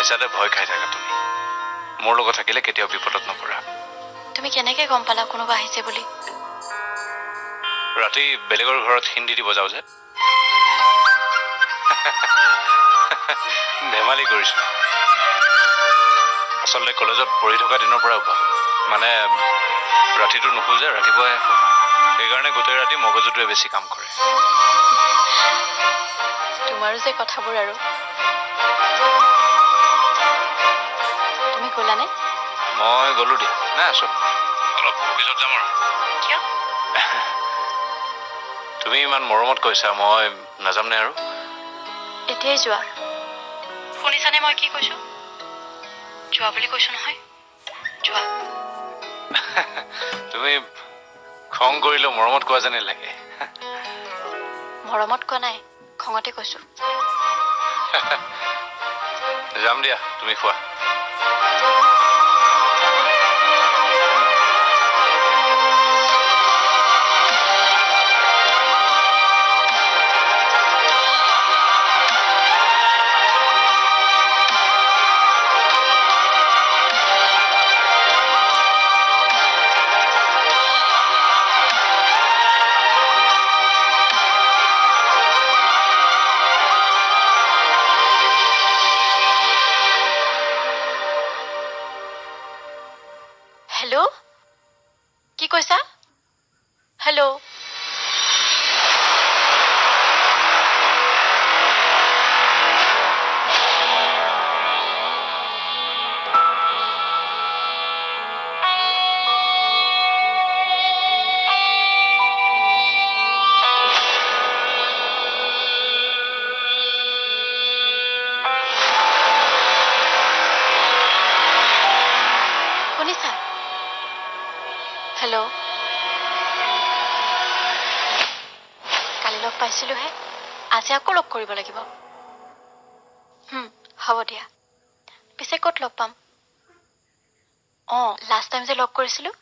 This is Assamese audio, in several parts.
মিছাতে ভয় খাই থাকা তুমি মোৰ লগত থাকিলে কেতিয়াও বিপদত নপৰা তুমি কেনেকৈ গম পালা কোনোবা আহিছে বুলি ৰাতি বেলেগৰ ঘৰত হিন্দী দি বজাও যে ধেমালি কৰিছো আচলতে কলেজত পঢ়ি থকা দিনৰ পৰা অভ্যাস মানে ৰাতিটো নুশু যে ৰাতিপুৱাই সেইকাৰণে গোটেই ৰাতি মগজুটোৱে বেছি কাম কৰে তোমাৰো যে কথাবোৰ আৰু তুমি গ'লানে মই গ'লো দিয়া নাই আছো অলপ পিছত যাম আৰু কিয় তুমি ইমান মৰমত কৈছা মই নাযাম নে আৰু এতিয়াই যোৱা শুনিছানে মই কি কৈছো যোৱা বুলি কৈছো নহয় যোৱা তুমি খং কৰিলেও মৰমত কোৱা যেনে লাগে মৰমত কোৱা নাই খঙতে কৈছো যাম দিয়া তুমি খোৱা হেল্ল' কি কৈছা হেল্ল' শুনিছা হেল্ল' কালি লগ পাইছিলোহে আজি আকৌ লগ কৰিব লাগিব হ'ব দিয়া পিছে ক'ত লগ পাম অঁ লাষ্ট টাইম যে লগ কৰিছিলোঁ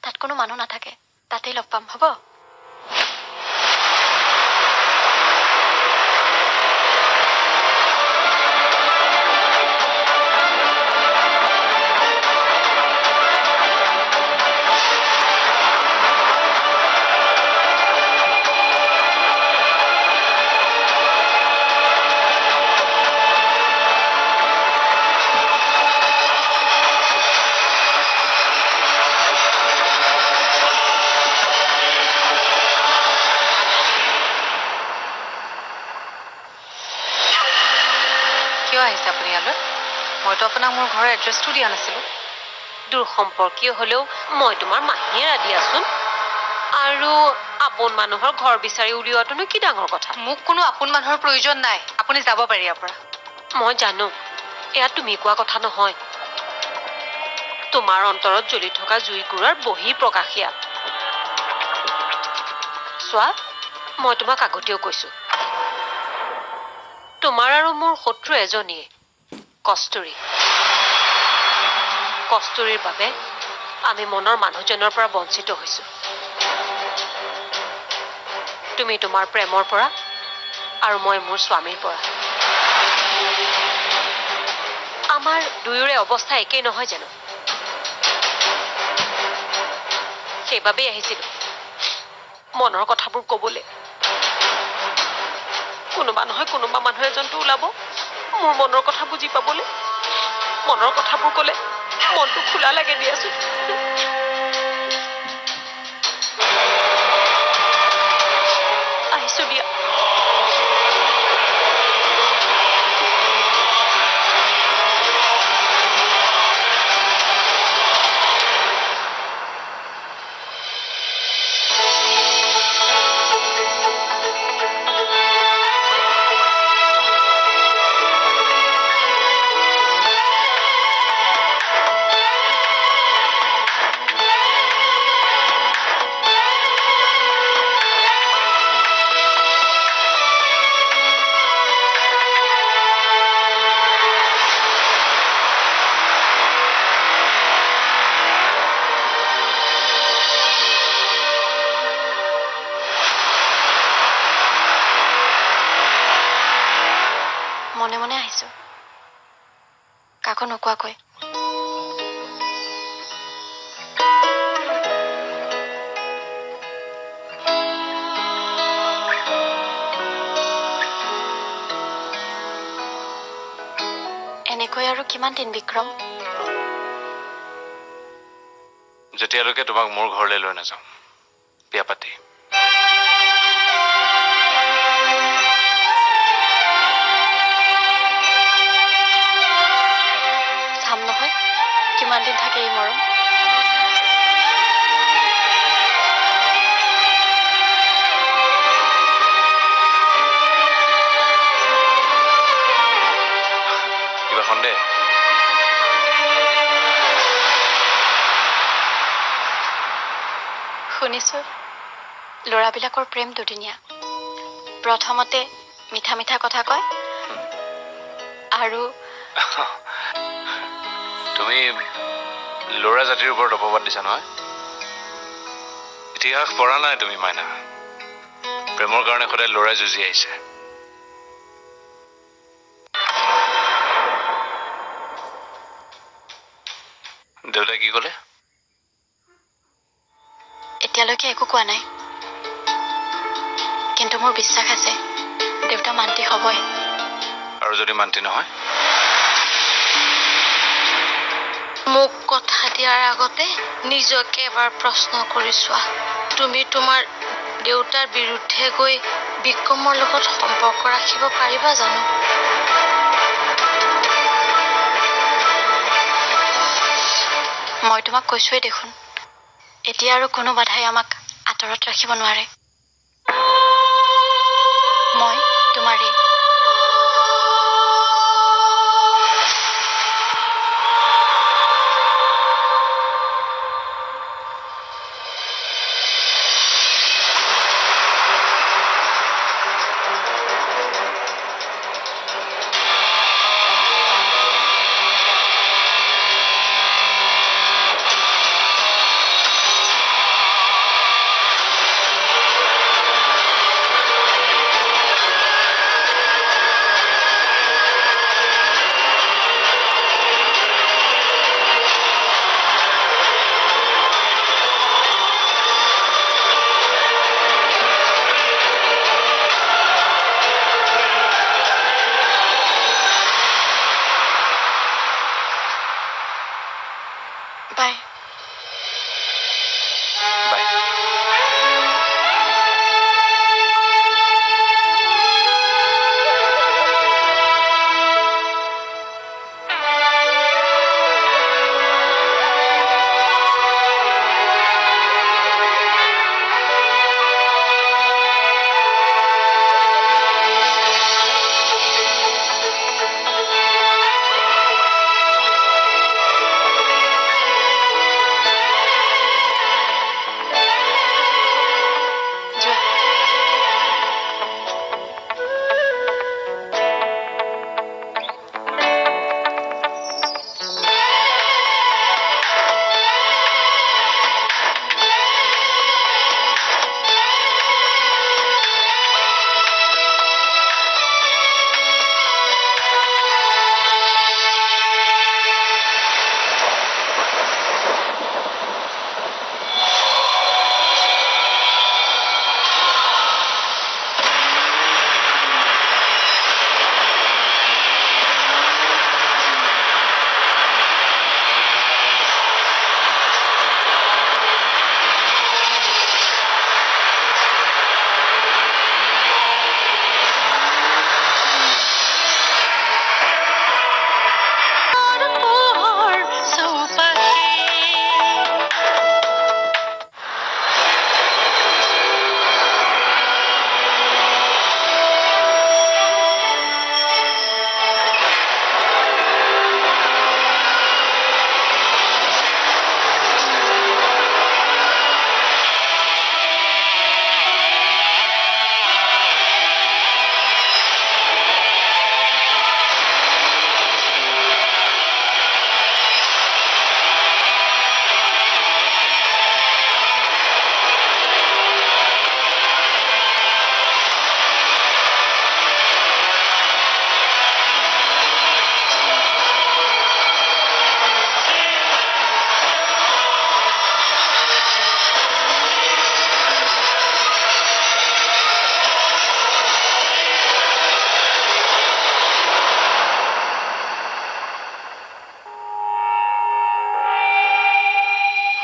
তাত কোনো মানুহ নাথাকে তাতেই লগ পাম হ'ব কিয় আহিছে আপুনি ইয়ালৈ মইতো আপোনাক মোৰ ঘৰৰ এড্ৰেছটো দিয়া নাছিলোঁ দূৰ সম্পৰ্কীয় হ'লেও মই তোমাৰ মাহীয়ে দিয়াচোন আৰু আপোন মানুহৰ ঘৰ বিচাৰি উলিওৱাটোনো কি ডাঙৰ কথা মোক কোনো আপোন মানুহৰ প্ৰয়োজন নাই আপুনি যাব পাৰি ইয়াৰ পৰা মই জানো এয়া তুমি কোৱা কথা নহয় তোমাৰ অন্তৰত জ্বলি থকা জুইকুৰাৰ বহি প্ৰকাশিয়া চোৱা মই তোমাক আগতেও কৈছো তোমাৰ আৰু মোৰ শত্ৰু এজনীয়ে কস্তুৰীৰ বাবে আমি মনৰ মানুহজনৰ পৰা বঞ্চিত হৈছো তুমি তোমাৰ প্ৰেমৰ পৰা আৰু মই মোৰ স্বামীৰ পৰা আমাৰ দুয়োৰে অৱস্থা একেই নহয় জানো সেইবাবেই আহিছিলো মনৰ কথাবোৰ ক'বলৈ কোনোবা নহয় কোনোবা মানুহ এজনটো ওলাব মোৰ মনৰ কথা বুজি পাবলৈ মনৰ কথাবোৰ ক'লে মনটো খোলা লাগে দিয়াচোন আহিছো দিয়া নোকোৱাকৈ। এনেকৈ আৰু কিমান দিন বিক্ৰম? যেতিয়ালৈকে তোমাক মোৰ ঘৰলৈ লৈ নাযাওঁ বিয়া পাতি। চাম নহয় কিমান দিন থাকে এই মৰম। কিবা সন্দেহ? শুনিছো ল'ৰাবিলাকৰ প্ৰেম দুদিনীয়া। প্ৰথমতে মিঠা মিঠা কথা কয় আৰু তুমি ল'ৰা জাতিৰ ওপৰত অপবাদ দিছা নহয়। ইতিহাস পঢ়া নাই তুমি মাইনা? প্ৰেমৰ কাৰণে সদায় ল'ৰাই যুঁজি আহিছে। দেউতাই কি ক'লে? এতিয়ালৈকে একো কোৱা নাই, কিন্তু মোৰ বিশ্বাস আছে দেউতা মান্তি হ'বই। আৰু যদি মান্তি নহয়? মোক কথা দিয়াৰ আগতে নিজকে এবাৰ প্ৰশ্ন কৰি চোৱা, তুমি তোমাৰ দেউতাৰ বিৰুদ্ধে গৈ বিক্ৰমৰ লগত সম্পৰ্ক ৰাখিব পাৰিবা জানো? মই তোমাক কৈছোৱেই দেখোন, এতিয়া আৰু কোনো বাধাই আমাক আঁতৰত ৰাখিব নোৱাৰে। মই তোমাৰেই। বাই। বাই।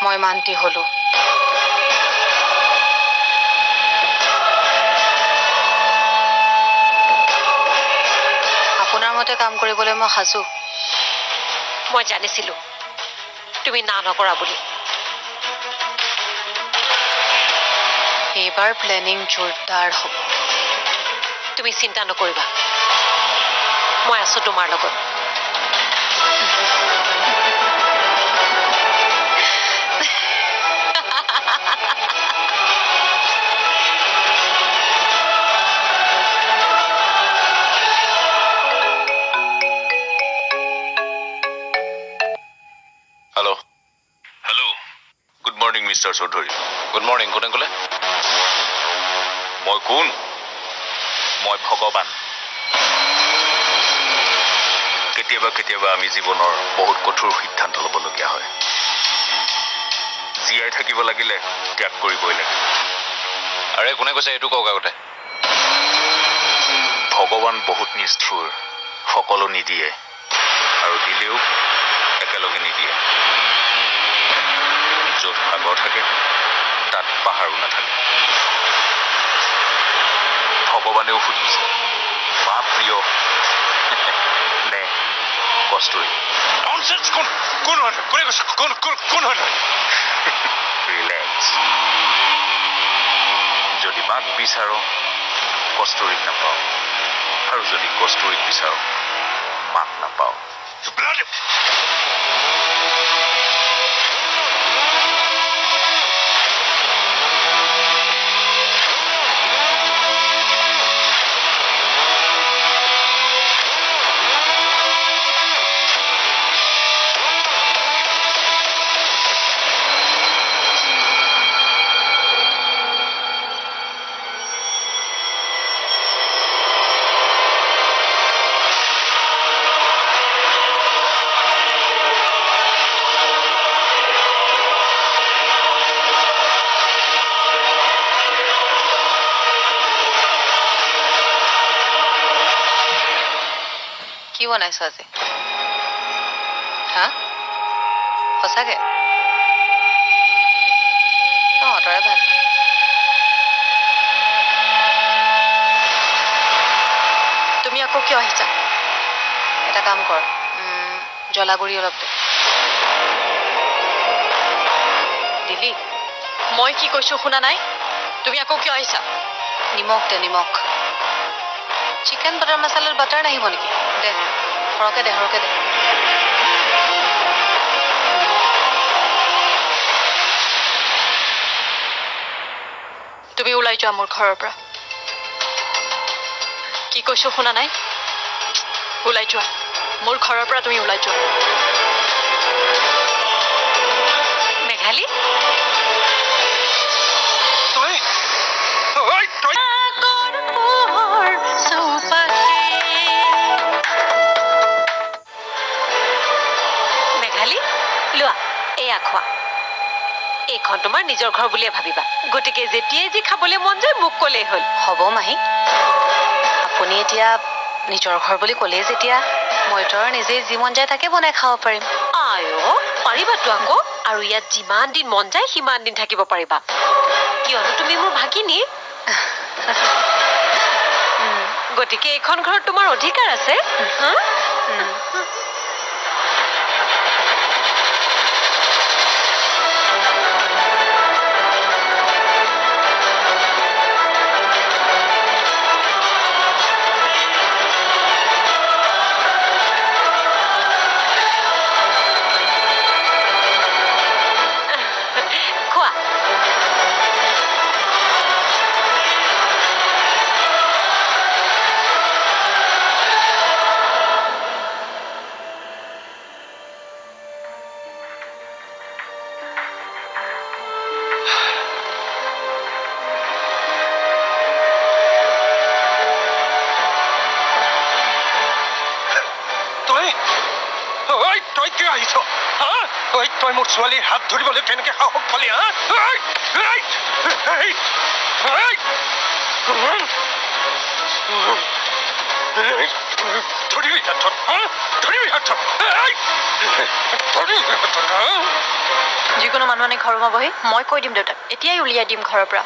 মই মান্তি হলো। আপোনাৰ মতে কাম কৰিবলৈ মই সাজু। মই জানিছিলো তুমি না নকৰা বুলি। এইবাৰ প্লেনিং জোৰদাৰ হ'ব। তুমি চিন্তা নকৰিবা, মই আছো তোমাৰ লগত। Hello' hello' good morning mister Chowdhury. Good morning. কোনে ক'লে? মই কোন? মই ভগৱান। কেতিয়াবা কেতিয়াবা আমি জীৱনৰ বহুত কঠোৰ সিদ্ধান্ত ল'বলগীয়া হয়। জীয়াই থাকিব লাগিলে ত্যাগ কৰিবই লাগিব। আৰে কোনে কৈছে এইটো কওক আগতে। ভগৱান বহুত নিষ্ঠুৰ, সকলো নিদিয়ে আৰু দিলেও একেলগে নিদিয়ে। য'ত সাগৰ থাকে তাত পাহাৰো নাথাকে। ভগৱানেও সুধিছে, মা প্ৰিয় নে কষ্টুৰী? কোন হয়? কোনে কৈছে? কোন হয়? ৰিলেক্স। যদি মাক বিচাৰো কষ্টুৰীক নাপাওঁ, আৰু যদি কষ্টুৰীক বিচাৰো মাক নাপাওঁ। কি বনাইছ আজি? হা? সঁচাকে? তহঁতৰে ভাল। তুমি আকৌ কিয় আহিছা? এটা কাম কৰ, জ্বলাগুৰি অলপ দে। দিলি? মই কি কৈছো শুনা নাই? তুমি আকৌ কিয় আহিছা? নিমখ দে, নিমখ। চিকেন বাটাৰ মছালাৰ বাটাৰ নাহিব নেকি? দে, সৰহকে দে, সৰহকে দে। তুমি ওলাই যোৱা মোৰ ঘৰৰ পৰা। কি কৈছো শুনা নাই? ওলাই যোৱা মোৰ ঘৰৰ পৰা, তুমি ওলাই যোৱা। মেঘালী, মেঘালী লোৱা, এয়া খোৱা। এইখন তোমাৰ নিজৰ ঘৰ বুলিয়ে ভাবিবা, গতিকে যেতিয়াই যি খাবলৈ মন যায় মোক ক'লেই হ'ল। হ'ব মাহী, আপুনি এতিয়া নিজৰ ঘৰ বুলি ক'লেই যেতিয়া মইতো আৰু নিজেই যি মন যায় তাকে বনাই খাব পাৰিম। আয়ো পাৰিবাতো আকৌ, আৰু ইয়াত যিমান দিন মন যায় সিমান দিন থাকিব পাৰিবা, কিয়নো তুমি মোৰ ভাগিনী। গতিকে এইখন ঘৰত তোমাৰ অধিকাৰ আছে। খোৱা। তই কিয় আহিছ? তই মোৰ ছোৱালীৰ হাত ধৰিবলৈ কেনেকে সাহস পালি? ধৰিবি হাতত, ধৰিবি হাতত। যিকোনো কোনো মানুহ আনি ঘৰ সোমাবহি মই কৈ দিম দেউতাক এতিয়াই উলিয়াই দিম ঘৰৰ পৰা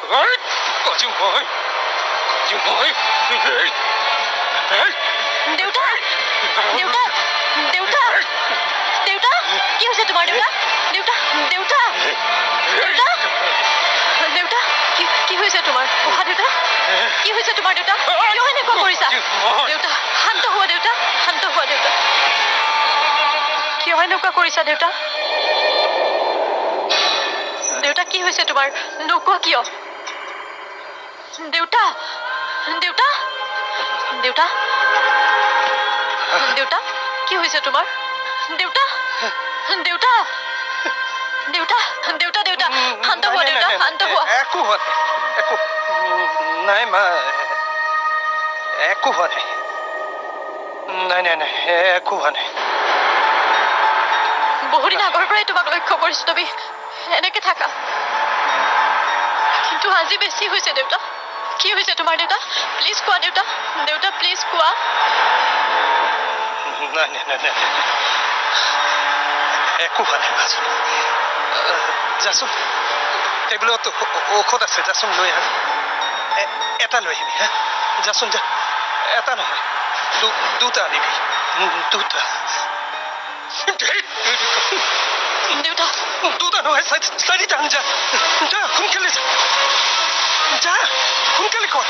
দেউতা দেউতা দেউতা দেউতা কি হৈছে তোমাৰ দেউতা দেউতা দেউতা দেউতা দেউতা কি হৈছে তোমাৰ উহা দেউতা কি হৈছে তোমাৰ দেউতা কিয় এনেকুৱা কৰিছা দেউতা শান্ত হোৱা দেউতা শান্ত হোৱা দেউতা কিয় এনেকুৱা কৰিছা দেউতা দেউতা কি হৈছে তোমাৰ নোকোৱা কিয় দেউতা দেউতা দেউতা দেউতা কি হৈছে তোমাৰ দেউতা দেউতা দেউতা দেউতা দেউতা শান্ত হোৱা দেউতা শান্ত হোৱা একো হোৱা একো নাই মা একো হোৱা নাই নাই নাই নাই একো হোৱা নাই বহুদিন আগৰ পৰাই তোমাক লক্ষ্য কৰিছো তুমি এনেকে থাকা কিন্তু আজি বেছি হৈছে দেউতা কি হৈছে তোমাৰ দেউতা প্লিজ কোৱা দেউতা দেউতা প্লিজ কোৱা নাই নাই নাই নাই একো হোৱা নাই মাজু যাচোন টেবুলত ঔষধ আছে যাচোন লৈ আহ এটা লৈ আহিবি হা যাচোন যা এটা নহয় দুটা আনিবি দুটা দেউতা দুটা নহয় চাৰিটা আন যা যা সোনকালে যা সোনকালে কৰ